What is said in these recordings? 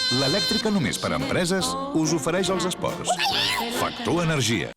L'elèctrica només per a empreses us ofereix els esports. Factor Energia.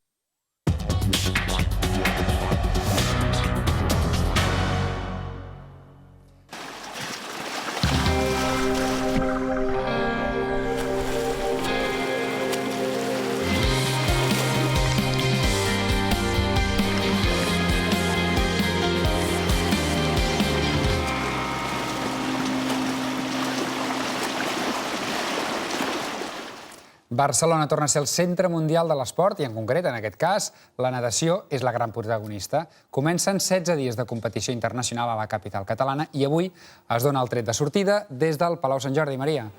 Barcelona torna a ser el centre mundial de l'esport i, en concret, en aquest cas, la natació és la gran protagonista. Comencen 16 dies de competició internacional a la capital catalana i avui es dona el tret de sortida des del Palau Sant Jordi. Maria.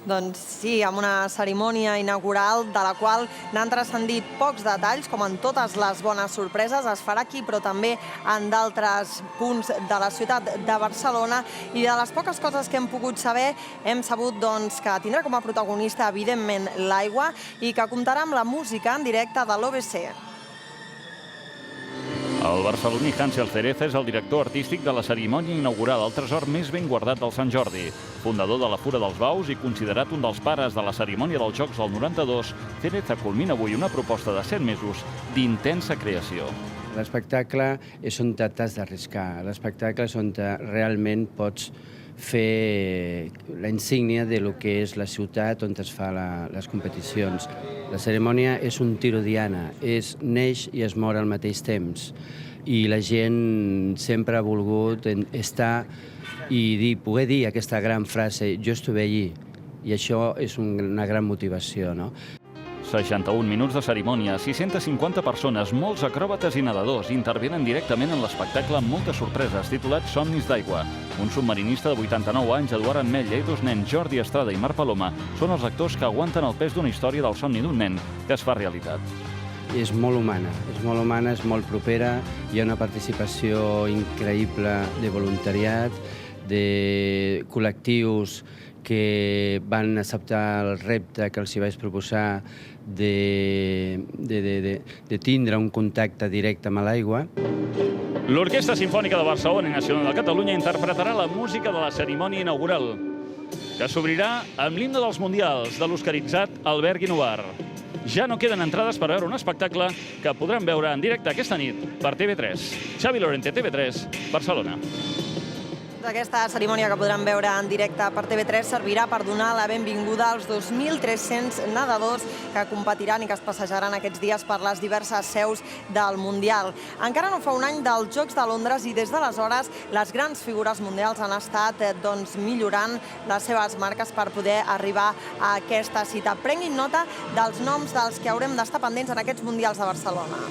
Doncs sí, amb una cerimònia inaugural de la qual n'han transcendit pocs detalls, com en totes les bones sorpreses. Es farà aquí, però també en d'altres punts de la ciutat de Barcelona. I de les poques coses que hem pogut saber, hem sabut que tindrà com a protagonista, evidentment, l'aigua i que comptarà amb la música en directe de l'OBC. El barceloní Hansel Cérez és el director artístic de la cerimònia inaugural, el tresor més ben guardat del Sant Jordi. Fundador de la Fura dels Baus i considerat un dels pares de la cerimònia dels Jocs del 92, Cérez culmina avui una proposta de 7 mesos d'intensa creació. L'espectacle és on t'has d'arriscar. L'espectacle és on realment pots fer la insígnia de lo que és la ciutat on es fa les competicions. La cerimònia és un tiro diana, neix i es mor al mateix temps. I la gent sempre ha volgut estar i poder dir aquesta gran frase, jo estuve allí, i això és una gran motivació, no? 61 minuts de cerimònia, 650 persones, molts acròbates i nedadors intervenen directament en l'espectacle amb moltes sorpreses, titulat Somnis d'aigua. Un submarinista de 89 anys, Eduard Ametlla, i 2 nens, Jordi Estrada i Marc Paloma, són els actors que aguanten el pes d'una història del somni d'un nen que es fa realitat. És molt humana, és molt propera, hi ha una participació increïble de voluntariat, de col·lectius que van acceptar el repte que els hi vaig proposar de tindre un contacte directe amb l'aigua. L'Orquestra Simfònica de Barcelona i Nacional de Catalunya interpretarà la música de la cerimònia inaugural, que s'obrirà amb l'himne dels Mundials de l'oscaritzat Albert Guinovar. Ja no queden entrades per veure un espectacle que podran veure en directe aquesta nit per TV3. Xavi Lorente, TV3, Barcelona. Aquesta cerimònia que podran veure en directe per TV3 servirà per donar la benvinguda als 2.300 nedadors que competiran i que es passejaran aquests dies per les diverses seus del Mundial. Encara no fa un any dels Jocs de Londres i des d'aleshores les grans figures mundials han estat millorant les seves marques per poder arribar a aquesta cita. Prenguin nota dels noms dels que haurem d'estar pendents en aquests Mundials de Barcelona.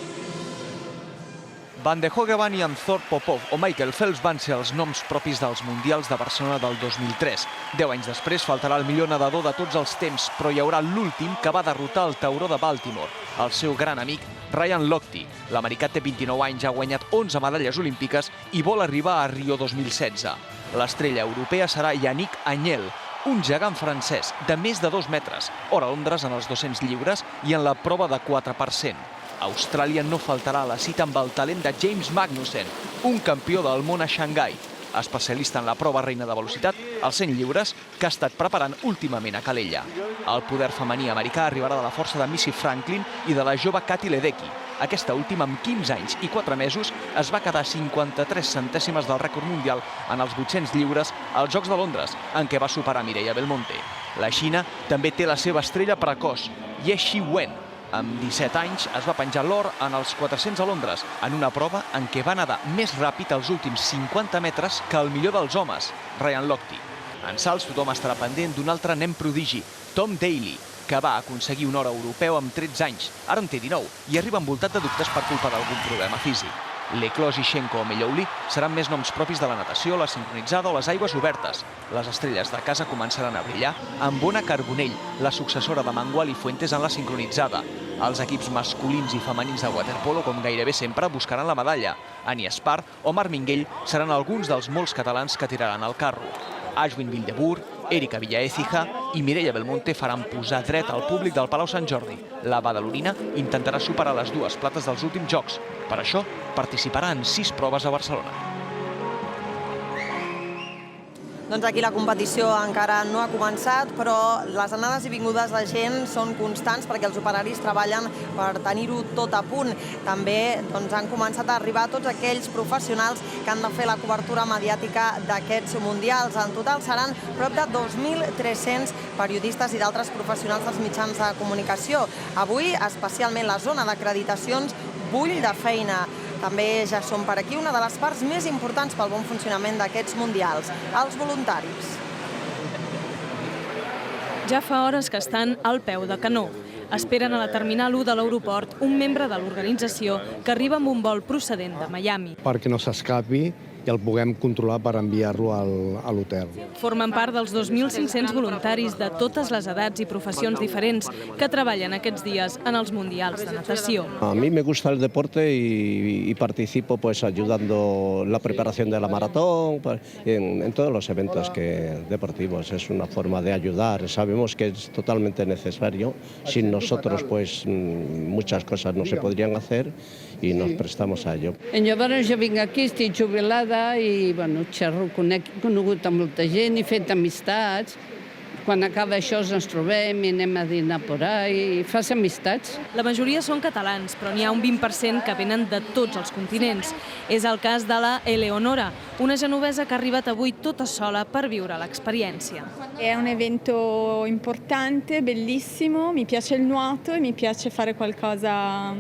Van de Hogebaan i Anthor Popov o Michael Phelps van ser els noms propis dels Mundials de Barcelona del 2003. 10 anys després faltarà el millor nedador de tots els temps, però hi haurà l'últim que va derrotar el tauró de Baltimore, el seu gran amic Ryan Lochte. L'americà té 29 anys, ha guanyat 11 medalles olímpiques i vol arribar a Rio 2016. L'estrella europea serà Yannick Agnel, un gegant francès de més de 2 metres, hora Londres en els 200 lliures i en la prova de 4%. Austràlia no faltarà a la cita amb el talent de James Magnussen, un campió del món a Xangai, especialista en la prova reina de velocitat, als 100 lliures, que ha estat preparant últimament a Calella. El poder femení americà arribarà de la força de Missy Franklin i de la jove Katie Ledecky. Aquesta última, amb 15 anys i 4 mesos, es va quedar 53 centèsimes del rècord mundial en els 800 lliures als Jocs de Londres, en què va superar Mireia Belmonte. La Xina també té la seva estrella precoç, Ye Xiwen. Amb 17 anys es va penjar l'or en els 400 a Londres, en una prova en què va nedar més ràpid els últims 50 metres que el millor dels homes, Ryan Lochte. En salts tothom estarà pendent d'un altre nen prodigi, Tom Daley, que va aconseguir un or europeu amb 13 anys. Ara en té 19 i arriba envoltat de dubtes per culpa d'algun problema físic. Leclos, Ixenko o Meyouli seran més noms propis de la natació, la sincronitzada o les aigües obertes. Les estrelles de casa començaran a brillar amb Bona Carbonell, la successora de Mangual i Fuentes en la sincronitzada. Els equips masculins i femenins de waterpolo, com gairebé sempre, buscaran la medalla. Ani Espar o Marc Minguell seran alguns dels molts catalans que tiraran el carro. Ashwin Wildeboer, Erika Villaécija i Mireia Belmonte faran posar dret al públic del Palau Sant Jordi. La badalonina intentarà superar les 2 plates dels últims Jocs. Per això, participarà en 6 proves a Barcelona. Doncs aquí la competició encara no ha començat, però les anades i vingudes de gent són constants perquè els operaris treballen per tenir-ho tot a punt. També han començat a arribar tots aquells professionals que han de fer la cobertura mediàtica d'aquests mundials. En total seran prop de 2.300 periodistes i d'altres professionals dels mitjans de comunicació. Avui, especialment la zona d'acreditacions, bull de feina. També ja són per aquí una de les parts més importants pel bon funcionament d'aquests mundials, els voluntaris. Ja fa hores que estan al peu de canó. Esperen a la terminal 1 de l'aeroport un membre de l'organització que arriba amb un vol procedent de Miami. Perquè no s'escapi i el puguem controlar per enviar-lo a l'hotel. Formen part dels 2.500 voluntaris de totes les edats i professions diferents que treballen aquests dies en els mundials de natació. A mí me gusta el deporte y participo pues ayudando en la preparación de la maratón, en todos los eventos deportivos. Es una forma de ayudar. Sabemos que es totalmente necesario. Sin nosotros pues muchas cosas no se podrían hacer y nos prestamos a ello. Llavors jo vinc aquí, estic jubilada i xerro, he conegut molta gent, he fet amistats. Quan acaba això ens trobem i anem a dinar por ahí i fas amistats. La majoria són catalans, però n'hi ha un 20% que venen de tots els continents. És el cas de la Eleonora, una genovesa que ha arribat avui tota sola per viure l'experiència. È un evento importante, bellissimo, mi piace il nuoto e mi piace fare qualcosa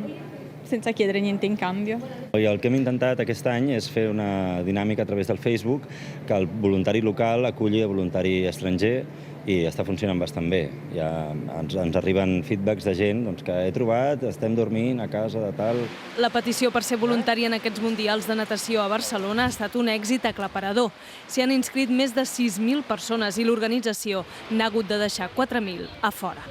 sense chiedere niente in cambio. I el que hem intentat aquest any és fer una dinàmica a través del Facebook que el voluntari local aculli a voluntari estranger i està funcionant bastant bé. Ja ens arriben feedbacks de gent que he trobat, estem dormint a casa de tal. La petició per ser voluntari en aquests mundials de natació a Barcelona ha estat un èxit aclaparador. S'hi han inscrit més de 6.000 persones i l'organització n'ha hagut de deixar 4.000 a fora.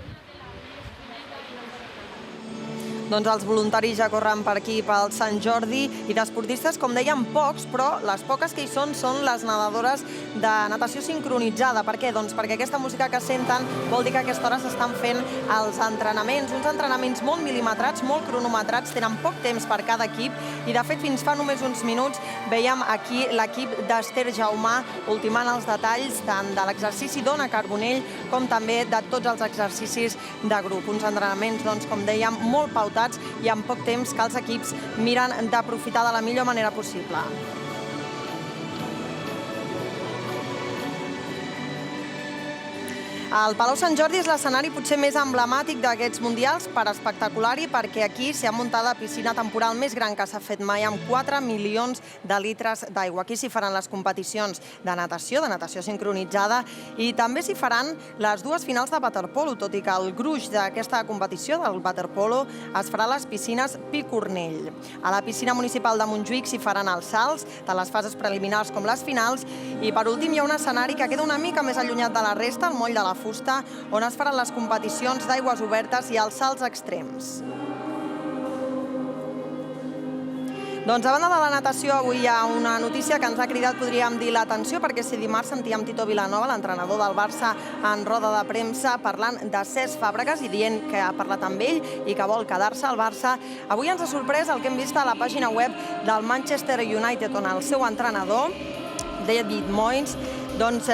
Doncs els voluntaris ja corren per aquí pel Sant Jordi i d'esportistes, com dèiem, pocs, però les poques que hi són les nedadores de natació sincronitzada. Per què? Doncs perquè aquesta música que senten vol dir que a aquesta hora s'estan fent els entrenaments, uns entrenaments molt mil·limetrats, molt cronometrats, tenen poc temps per cada equip i, de fet, fins fa només uns minuts veiem aquí l'equip d'Ester Jaumà ultimant els detalls tant de l'exercici d'Ona Carbonell com també de tots els exercicis de grup. Uns entrenaments, doncs, com dèiem, molt pautats i en poc temps que els equips miren d'aprofitar de la millor manera possible. El Palau Sant Jordi és l'escenari potser més emblemàtic d'aquests mundials per espectacular i perquè aquí s'hi ha muntat la piscina temporal més gran que s'ha fet mai, amb 4 milions de litres d'aigua. Aquí s'hi faran les competicions de natació sincronitzada, i també s'hi faran les dues finals de waterpolo, tot i que el gruix d'aquesta competició del waterpolo es farà a les piscines Picornell. A la piscina municipal de Montjuïc s'hi faran els salts, tant les fases preliminars com les finals, i per últim hi ha un escenari que queda una mica més allunyat de la resta, el moll de la fusta, on es faran les competicions d'aigües obertes i els salts extrems. Doncs a banda de la natació, avui hi ha una notícia que ens ha cridat, podríem dir, l'atenció, perquè si dimarts sentíem Tito Vilanova, l'entrenador del Barça, en roda de premsa, parlant de Cesc Fàbregas i dient que ha parlat amb ell i que vol quedar-se al Barça, avui ens ha sorprès el que hem vist a la pàgina web del Manchester United, on el seu entrenador, David Moyes,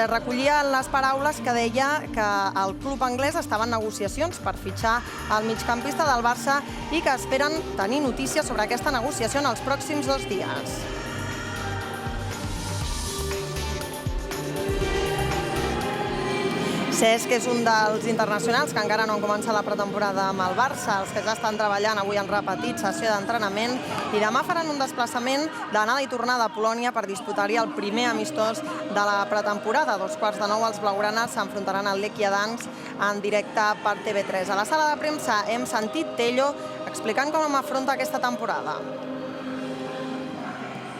recollia les paraules que deia que el club anglès estava en negociacions per fitxar el migcampista del Barça i que esperen tenir notícies sobre aquesta negociació en els pròxims 2 dies. Cesc és un dels internacionals que encara no han començat la pretemporada amb el Barça, els que ja estan treballant. Avui han repetit sessió d'entrenament i demà faran un desplaçament d'anada i tornada a Polònia per disputar-hi el primer amistós de la pretemporada. A 8:45 els blaugranes s'enfrontaran al Lechia Dansk en directe per TV3. A la sala de premsa hem sentit Tello explicant com afronta aquesta temporada.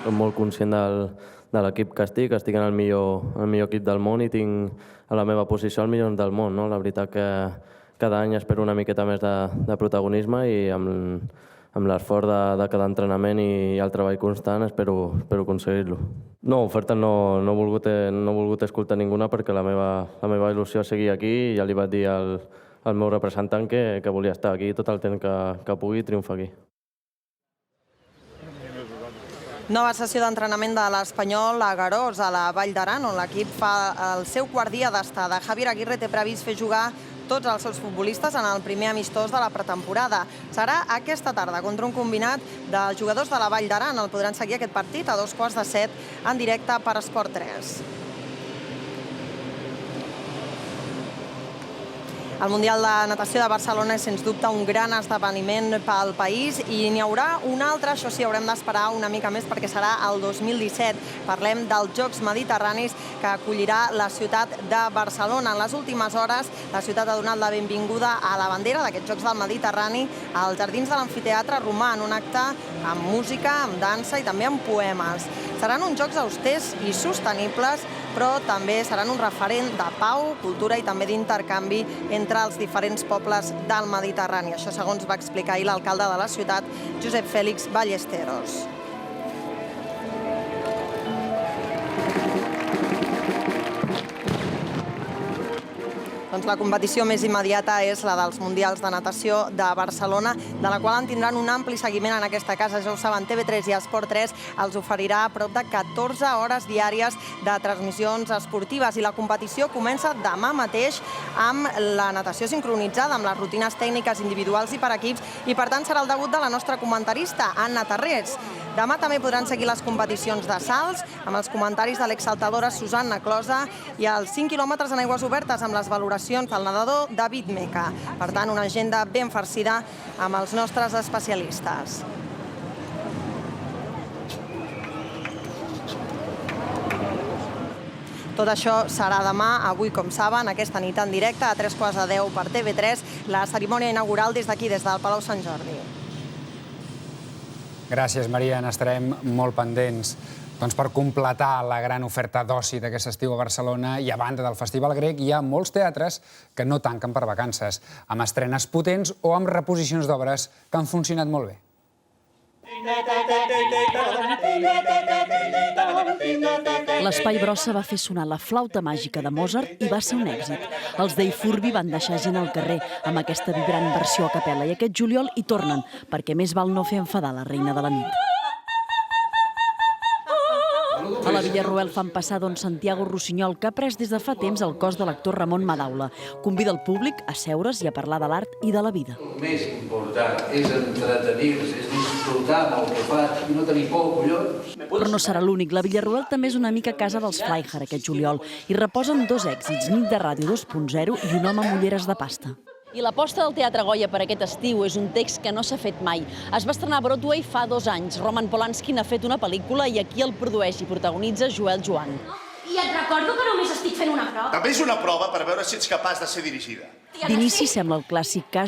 Soc molt conscient de l'equip que estic en el millor equip del món i tinc a la meva posició el millor del món. La veritat que cada any espero una miqueta més de protagonisme i amb l'esforç de cada entrenament i el treball constant espero aconseguir-lo. No, oferta no he volgut escoltar ninguna perquè la meva il·lusió és seguir aquí i ja li vaig dir al meu representant que volia estar aquí tot el temps que pugui triomfar aquí. Nova sessió d'entrenament de l'Espanyol a Garós, a la Vall d'Aran, on l'equip fa el seu quart dia d'estada. Javier Aguirre té previst fer jugar tots els seus futbolistes en el primer amistós de la pretemporada. Serà aquesta tarda contra un combinat de jugadors de la Vall d'Aran. El podran seguir aquest partit a 7:15 en directe per Esport 3. El Mundial de Natació de Barcelona és, sens dubte, un gran esdeveniment pel país i n'hi haurà un altre, això sí, haurem d'esperar una mica més perquè serà el 2017. Parlem dels Jocs Mediterranis que acollirà la ciutat de Barcelona. En les últimes hores, la ciutat ha donat la benvinguda a la bandera d'aquests Jocs del Mediterrani als jardins de l'Amfiteatre Romà, en un acte amb música, amb dansa i també amb poemes. Seran uns Jocs austers i sostenibles, però també seran un referent de pau, cultura i també d'intercanvi entre els diferents pobles del Mediterrani. Això segons va explicar ahir l'alcalde de la ciutat, Josep Félix Ballesteros. Doncs la competició més immediata és la dels Mundials de Natació de Barcelona, de la qual en tindran un ampli seguiment en aquesta casa. Ja ho saben, TV3 i Esport 3 els oferirà prop de 14 hores diàries de transmissions esportives i la competició comença demà mateix amb la natació sincronitzada, amb les rutines tècniques individuals i per equips, i per tant serà el debut de la nostra comentarista, Anna Tarrés. Demà també podran seguir les competicions de salts amb els comentaris de l'exsaltadora Susanna Closa i els 5 quilòmetres en aigües obertes amb les valoracions del nedador David Meca. Per tant, una agenda ben farcida amb els nostres especialistes. Tot això serà demà, avui, com saben, aquesta nit en directe, a 9:45 per TV3, la cerimònia inaugural des d'aquí, des del Palau Sant Jordi. Gràcies, Maria. N'estarem molt pendents. Doncs per completar la gran oferta d'oci d'aquest estiu a Barcelona i a banda del Festival Grec, hi ha molts teatres que no tanquen per vacances, amb estrenes potents o amb reposicions d'obres que han funcionat molt bé. L'Espai Brossa va fer sonar la flauta màgica de Mozart i va ser un èxit. Els Dei Furbi van deixar gent al carrer amb aquesta vibrant versió a capella i aquest juliol hi tornen, perquè més val no fer enfadar la reina de la nit. A la Villarroel fan passar don Santiago Rossinyol, que ha pres des de fa temps el cos de l'actor Ramon Madaula. Convida el públic a seure's i a parlar de l'art i de la vida. El més important és entretenir-se, és disfrutar del que fas i no tenir por, collons. Però no serà l'únic. La Villarroel també és una mica casa dels Flyhard aquest juliol i reposen 2 èxits, Nit de Ràdio 2.0 i Un home amb ulleres de pasta. I l'aposta del Teatre Goya per aquest estiu és un text que no s'ha fet mai. Es va estrenar a Broadway fa 2 anys. Roman Polanski n'ha fet una pel·lícula i aquí el produeix i protagonitza Joel Joan. I et recordo que només estic fent una prova. També és una prova per veure si ets capaç de ser dirigida. D'inici sembla el clàssic cas